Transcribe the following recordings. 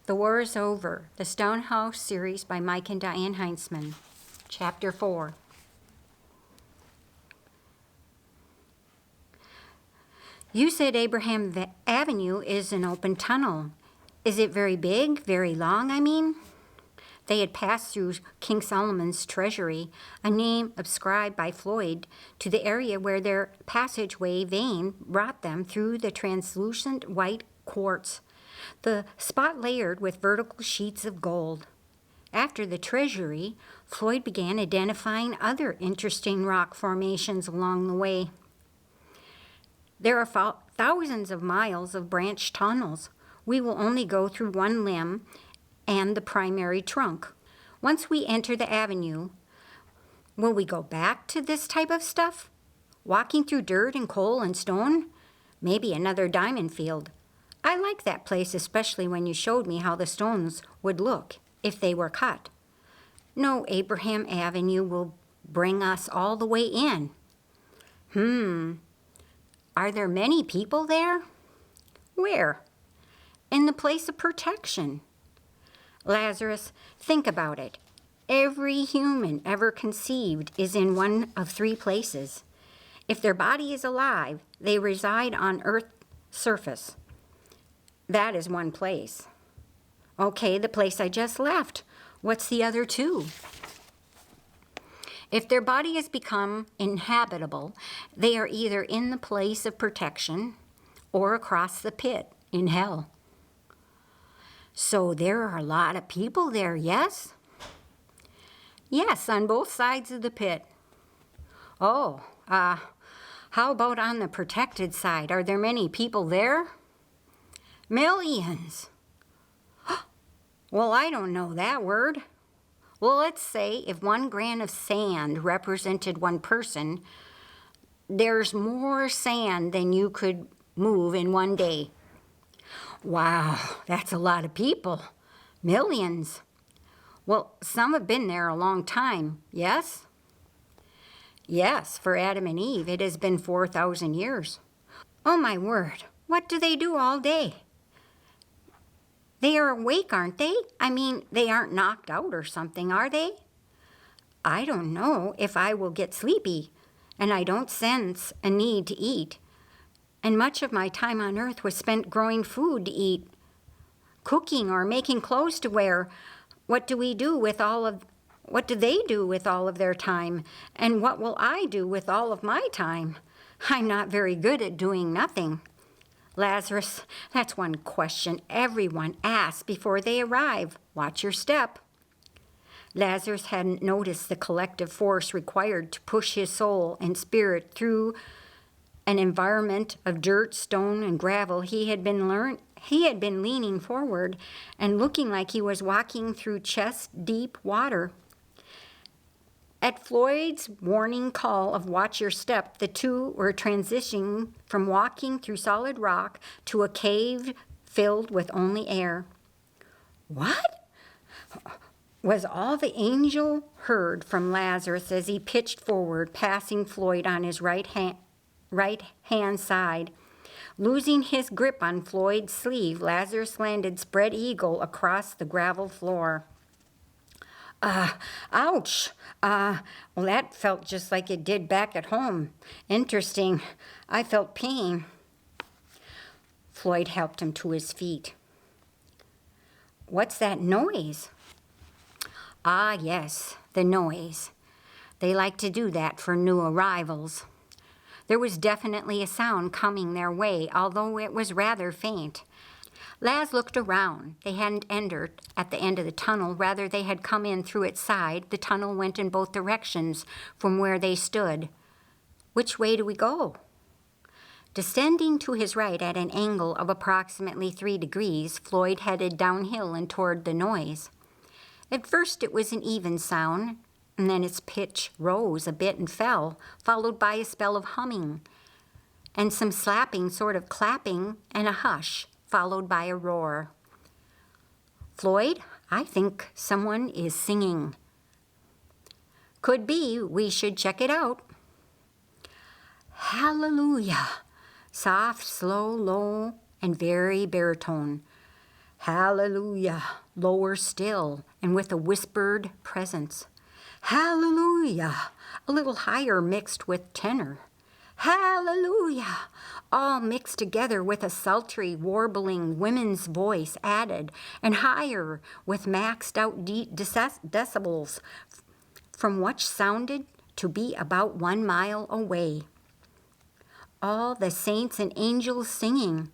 The War is Over, the Stonehouse Series by Mike and Dianne Heintzemans. Chapter 4. You said Abraham Avenue is an open tunnel. Is it very big, very long, I mean? They had passed through King Solomon's treasury, a name ascribed by Floyd to the area where their passageway vein brought them through the translucent white quartz, the spot layered with vertical sheets of gold. After the treasury, Floyd began identifying other interesting rock formations along the way. There are thousands of miles of branched tunnels. We will only go through one limb and the primary trunk. Once we enter the avenue, will we go back to this type of stuff? Walking through dirt and coal and stone? Maybe another diamond field. I like that place, especially when you showed me how the stones would look if they were cut. No, Abraham Avenue will bring us all the way in. Are there many people there? Where? In the place of protection. Lazarus, think about it. Every human ever conceived is in one of three places. If their body is alive, they reside on Earth's surface. That is one place. Okay, the place I just left. What's the other two? If their body has become inhabitable, they are either in the place of protection or across the pit in hell. So there are a lot of people there, yes? Yes, on both sides of the pit. Oh, how about on the protected side? Are there many people there? Millions. Well, I don't know that word. Well, let's say if 1 grain of sand represented one person, there's more sand than you could move in one day. Wow, that's a lot of people. Millions. Well, some have been there a long time, yes? Yes, for Adam and Eve, it has been 4,000 years. Oh, my word, what do they do all day? They are awake, aren't they? I mean, they aren't knocked out or something, are they? I don't know if I will get sleepy, and I don't sense a need to eat. And much of my time on earth was spent growing food to eat, cooking or making clothes to wear. What do they do with all of their time? And what will I do with all of my time? I'm not very good at doing nothing. Lazarus, that's one question everyone asks before they arrive. Watch your step. Lazarus hadn't noticed the collective force required to push his soul and spirit through an environment of dirt, stone, and gravel. He had been leaning forward and looking like he was walking through chest-deep water. At Floyd's warning call of watch your step, the two were transitioning from walking through solid rock to a cave filled with only air. What? Was all the angel heard from Lazarus as he pitched forward, passing Floyd on his right hand side. Losing his grip on Floyd's sleeve, Lazarus landed spread eagle across the gravel floor. Ouch. Well, that felt just like it did back at home. Interesting. I felt pain. Floyd helped him to his feet. What's that noise? Ah, yes, the noise. They like to do that for new arrivals. There was definitely a sound coming their way, although it was rather faint. Laz looked around. They hadn't entered at the end of the tunnel. Rather, they had come in through its side. The tunnel went in both directions from where they stood. Which way do we go? Descending to his right at an angle of approximately 3 degrees, Floyd headed downhill and toward the noise. At first, it was an even sound, and then its pitch rose a bit and fell, followed by a spell of humming, and some slapping, sort of clapping, and a hush, followed by a roar. Floyd, I think someone is singing. Could be. We should check it out. Hallelujah. Soft, slow, low, and very baritone. Hallelujah, lower still, and with a whispered presence. Hallelujah, a little higher mixed with tenor. Hallelujah, all mixed together with a sultry, warbling women's voice added, and higher with maxed out decibels from what sounded to be about 1 mile away. All the saints and angels singing,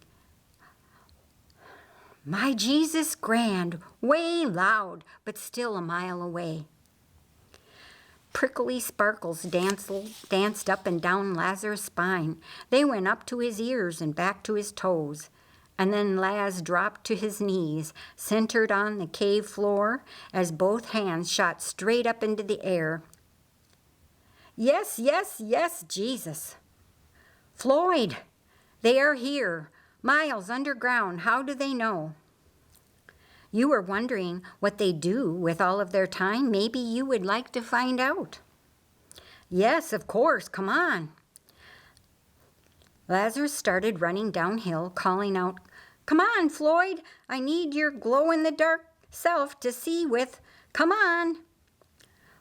My Jesus grand, way loud, but still a mile away. Prickly sparkles danced up and down Lazarus' spine. They went up to his ears and back to his toes. And then Laz dropped to his knees, centered on the cave floor, as both hands shot straight up into the air. Yes, yes, yes, Jesus. Floyd, they are here, miles underground. How do they know? You were wondering what they do with all of their time. Maybe you would like to find out. Yes, of course, come on. Lazarus started running downhill, calling out, Come on, Floyd, I need your glow-in-the-dark self to see with. Come on.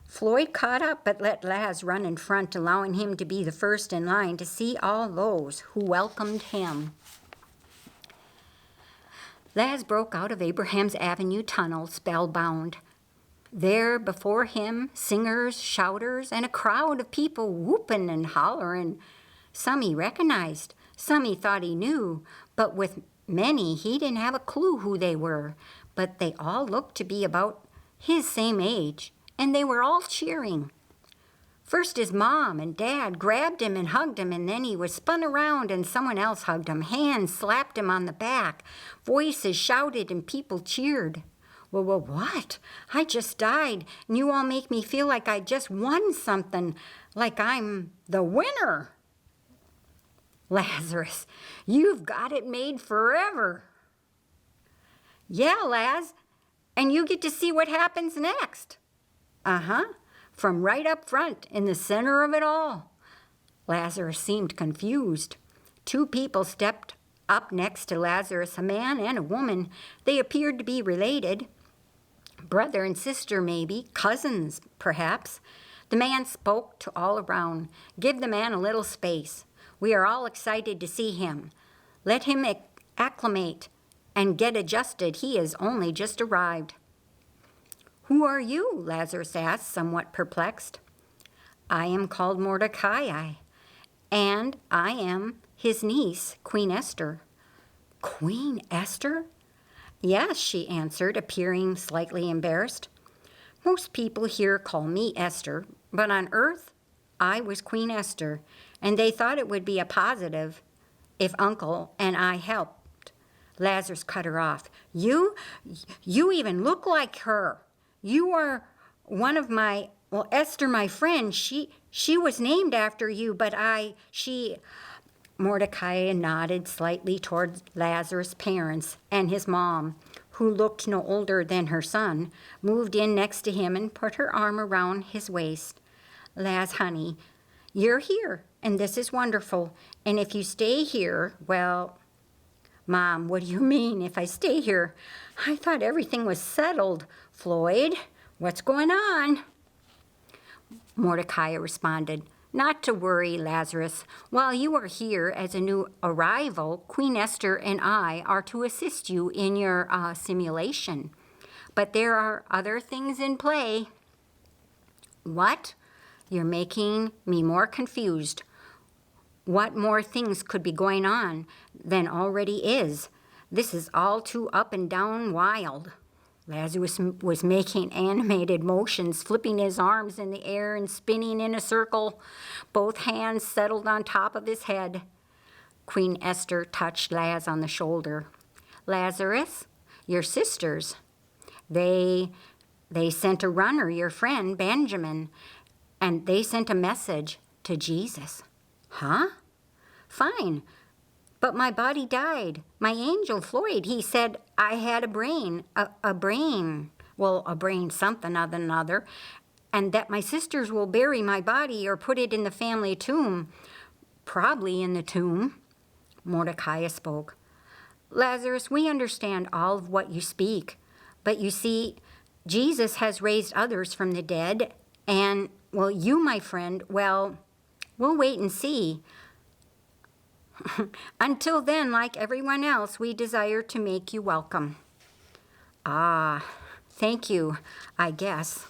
Floyd caught up but let Laz run in front, allowing him to be the first in line to see all those who welcomed him. Laz broke out of Abraham's Avenue tunnel, spellbound. There before him, singers, shouters, and a crowd of people whooping and hollering. Some he recognized, some he thought he knew, but with many he didn't have a clue who they were. But they all looked to be about his same age, and they were all cheering. First his mom and dad grabbed him and hugged him, and then he was spun around and someone else hugged him. Hands slapped him on the back. Voices shouted and people cheered. Well, what? I just died, and you all make me feel like I just won something, like I'm the winner. Lazarus, you've got it made forever. Yeah, Laz, and you get to see what happens next. Uh-huh. From right up front, in the center of it all. Lazarus seemed confused. 2 people stepped up next to Lazarus, a man and a woman. They appeared to be related. Brother and sister, maybe. Cousins, perhaps. The man spoke to all around. Give the man a little space. We are all excited to see him. Let him acclimate and get adjusted. He has only just arrived. Who are you? Lazarus asked, somewhat perplexed. I am called Mordecai, and I am his niece, Queen Esther. Queen Esther? Yes, she answered, appearing slightly embarrassed. Most people here call me Esther, but on Earth, I was Queen Esther, and they thought it would be a positive if Uncle and I helped. Lazarus cut her off. You even look like her. You are one of my, Esther, my friend, she was named after you, but Mordecai nodded slightly toward Lazarus' parents, and his mom, who looked no older than her son, moved in next to him and put her arm around his waist. Laz, honey, you're here, and this is wonderful, and if you stay here, well, Mom, what do you mean if I stay here? I thought everything was settled. Floyd, what's going on? Mordecai responded, Not to worry, Lazarus. While you are here as a new arrival, Queen Esther and I are to assist you in your simulation. But there are other things in play. What? You're making me more confused. What more things could be going on than already is? This is all too up and down wild. Lazarus was making animated motions, flipping his arms in the air and spinning in a circle. Both hands settled on top of his head. Queen Esther touched Laz on the shoulder. Lazarus, your sisters, they sent a runner, your friend, Benjamin, and they sent a message to Jesus. Huh? Fine. But my body died. My angel, Floyd, he said I had a brain something other than other, and that my sisters will bury my body or put it in the family tomb. Probably in the tomb. Mordecai spoke. Lazarus, we understand all of what you speak, but you see, Jesus has raised others from the dead, and, well, you, my friend, well, we'll wait and see. Until then, like everyone else, we desire to make you welcome. Ah, thank you, I guess.